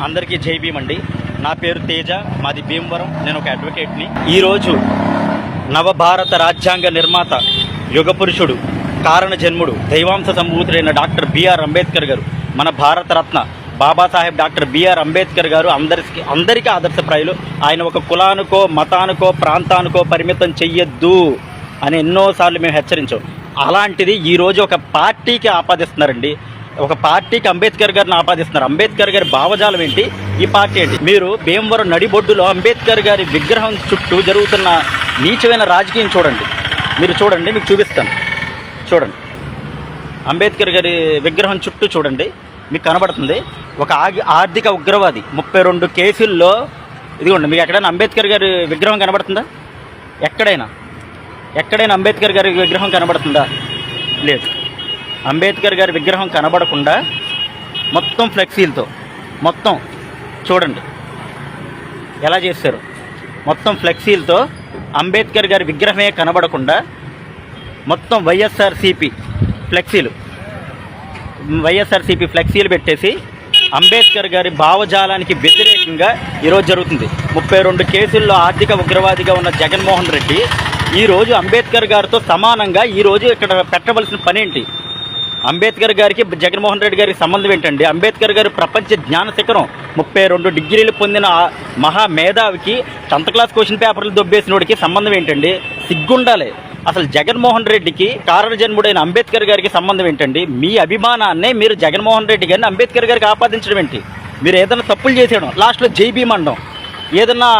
అందరికీ జై భీమ్ అండి. నా పేరు తేజ, మాది భీమవరం. నేను ఒక అడ్వకేట్ని. ఈరోజు నవభారత రాజ్యాంగ నిర్మాత, యుగ పురుషుడు, కారణ జన్ముడు, దైవాంశ సంభూతుడైన డాక్టర్ బిఆర్ అంబేద్కర్ గారు, మన భారతరత్న బాబాసాహెబ్ డాక్టర్ బిఆర్ అంబేద్కర్ గారు అందరికీ ఆదర్శప్రాయులు. ఆయన ఒక కులానికో, మతానికో, ప్రాంతానికో పరిమితం చెయ్యొద్దు అని ఎన్నోసార్లు మేము హెచ్చరించాం. అలాంటిది ఈరోజు ఒక పార్టీకి ఆపాదిస్తున్నారండి. ఒక పార్టీకి అంబేద్కర్ గారిని ఆపాదిస్తున్నారు. అంబేద్కర్ గారి భావజాలం ఏంటి, ఈ పార్టీ ఏంటి? మీరు భీమవరం నడిబొడ్డులో అంబేద్కర్ గారి విగ్రహం చుట్టూ జరుగుతున్న నీచమైన రాజకీయం చూడండి. మీరు చూడండి, మీకు చూపిస్తాను. చూడండి, అంబేద్కర్ గారి విగ్రహం చుట్టూ చూడండి, మీకు కనబడుతుంది. ఒక ఆర్థిక ఉగ్రవాది 32 కేసుల్లో, ఇదిగోండి మీకు ఎక్కడైనా అంబేద్కర్ గారి విగ్రహం కనబడుతుందా? ఎక్కడైనా అంబేద్కర్ గారి విగ్రహం కనబడుతుందా? లేదు. అంబేద్కర్ గారి విగ్రహం కనబడకుండా మొత్తం ఫ్లెక్సీలతో, మొత్తం చూడండి ఎలా చేశారు. మొత్తం ఫ్లెక్సీలతో అంబేద్కర్ గారి విగ్రహమే కనబడకుండా మొత్తం వైఎస్ఆర్సీపీ ఫ్లెక్సీలు పెట్టేసి అంబేద్కర్ గారి భావజాలానికి వ్యతిరేకంగా ఈరోజు జరుగుతుంది. 32 కేసుల్లో ఆర్థిక ఉగ్రవాదిగా ఉన్న జగన్మోహన్ రెడ్డి ఈరోజు అంబేద్కర్ గారితో సమానంగా ఈరోజు ఇక్కడ పెట్టవలసిన పని ఏంటి? అంబేద్కర్ గారికి జగన్మోహన్ రెడ్డి గారికి సంబంధం ఏంటండి? అంబేద్కర్ గారు ప్రపంచ జ్ఞాన శిఖరం, 32 డిగ్రీలు పొందిన మహా మేధావికి 10th క్లాస్ క్వశ్చన్ పేపర్లు దొబ్బేసినోడికి సంబంధం ఏంటండి? సిగ్గుండాలి. అసలు జగన్మోహన్ రెడ్డికి, కారణ జన్ముడైన అంబేద్కర్ గారికి సంబంధం ఏంటండి? మీ అభిమానాన్నే మీరు జగన్మోహన్ రెడ్డి గారిని అంబేద్కర్ గారికి ఆపాదించడం ఏంటి? మీరు ఏదైనా తప్పులు చేసేయడం, లాస్ట్లో జై భీమ్ అనడం, ఏదన్నా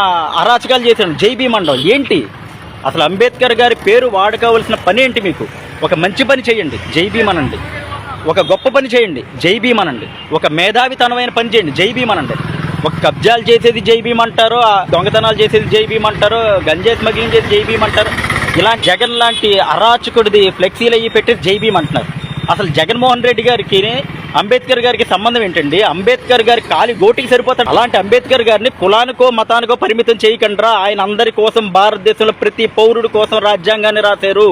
అరాచకాలు చేసేయడం, జై భీమ్ అనడం ఏంటి? అసలు అంబేద్కర్ గారి పేరు వాడుకోవాల్సిన పని ఏంటి? మీకు ఒక మంచి పని చేయండి, జై భీమ్ అనండి. ఒక గొప్ప పని చేయండి, జై భీమ్ అనండి. ఒక మేధావితనమైన పని చేయండి, జై భీమ్ అనండి. ఒక కబ్జాలు చేసేది జై భీమ్ అంటారు, దొంగతనాలు చేసేది జై భీమ్ అంటారు, గంజాయి స్మగ్లింగ్ చేసి జై భీమ్ అంటారు. ఇలా జగన్ లాంటి అరాచకుడిది ఫ్లెక్సీలు అయ్యి పెట్టి జై భీమ్ అంటున్నారు. అసలు జగన్మోహన్ రెడ్డి గారికి అంబేద్కర్ గారికి సంబంధం ఏంటండి? అంబేద్కర్ గారి కాలి గోటికి సరిపోతాడు. అలాంటి అంబేద్కర్ గారిని కులానికో మతానికో పరిమితం చేయకుండా ఆయన అందరి కోసం, భారతదేశంలో ప్రతి పౌరుడి కోసం రాజ్యాంగాన్ని రాశారు.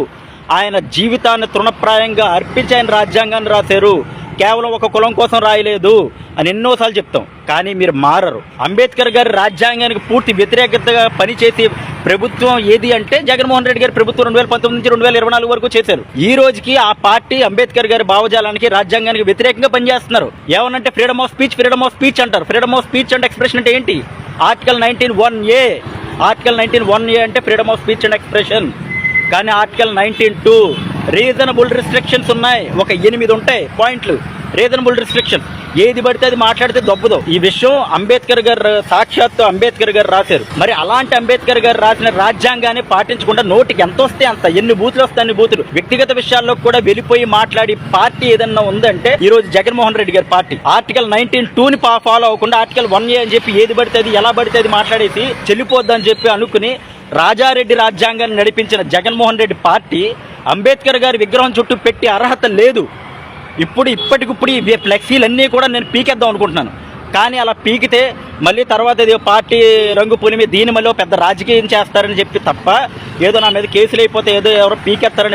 ఆయన జీవితాన్ని తృణప్రాయంగా అర్పించి ఆయన రాజ్యాంగాన్ని రాశారు. కేవలం ఒక కులం కోసం రాయలేదు అని ఎన్నోసార్లు చెప్తాం, కానీ మీరు మారరు. అంబేద్కర్ గారి రాజ్యాంగానికి పూర్తి వ్యతిరేకతగా పనిచేసి ప్రభుత్వం ఏది అంటే జగన్మోహన్ రెడ్డి గారి ప్రభుత్వం 2019 నుంచి 2024 వరకు చేశారు. ఈ రోజుకి ఆ పార్టీ అంబేద్కర్ గారి భావజాలానికి, రాజ్యాంగానికి వ్యతిరేకంగా పనిచేస్తున్నారు. ఏమనంటే ఫ్రీడమ్ ఆఫ్ స్పీచ్ అంటారు. Freedom of speech and expression అంటే ఏంటి? ఆర్టికల్ 19(1)(a) అంటే freedom of speech and expression. కానీ ఆర్టికల్ 19(2) రీజనబుల్ రిస్ట్రిక్షన్స్ ఉన్నాయి. ఒక 8 ఉంటాయి పాయింట్లు. రీజనబుల్ రిస్ట్రిక్షన్, ఏది పడితే అది మాట్లాడితే దొబ్బదు. ఈ విషయం అంబేద్కర్ గారు, సాక్షాత్తు అంబేద్కర్ గారు రాశారు. మరి అలాంటి అంబేద్కర్ గారు రాసిన రాజ్యాంగాన్ని పాటించకుండా నోటికి ఎంత వస్తే అంత, ఎన్ని బూతులు వస్తే అన్ని బూతులు, వ్యక్తిగత విషయాల్లో కూడా వెళ్ళిపోయి మాట్లాడి పార్టీ ఏదన్నా ఉందంటే ఈ రోజు జగన్మోహన్ రెడ్డి గారి పార్టీ. ఆర్టికల్ 19(2)ని ఫాలో అవ్వకుండా ఆర్టికల్ 1(a) అని చెప్పి ఏది పడితే అది, ఎలా పడితే అది మాట్లాడేసి చెల్లిపోద్దని చెప్పి అనుకుని రాజారెడ్డి రాజ్యాంగాన్ని నడిపించిన జగన్మోహన్ రెడ్డి పార్టీ అంబేద్కర్ గారి విగ్రహం చుట్టూ పెట్టి అర్హత లేదు. ఇప్పటికిప్పుడు ఈ ఫ్లెక్సీలన్నీ కూడా నేను పీకేద్దాం అనుకుంటున్నాను. కానీ అలా పీకితే మళ్ళీ తర్వాత ఏదో పార్టీ రంగు పులిమి దీని మళ్ళీ పెద్ద రాజకీయం చేస్తారని చెప్పి తప్ప, ఏదో నా మీద కేసులు అయిపోతే ఏదో ఎవరో పీకెత్తారని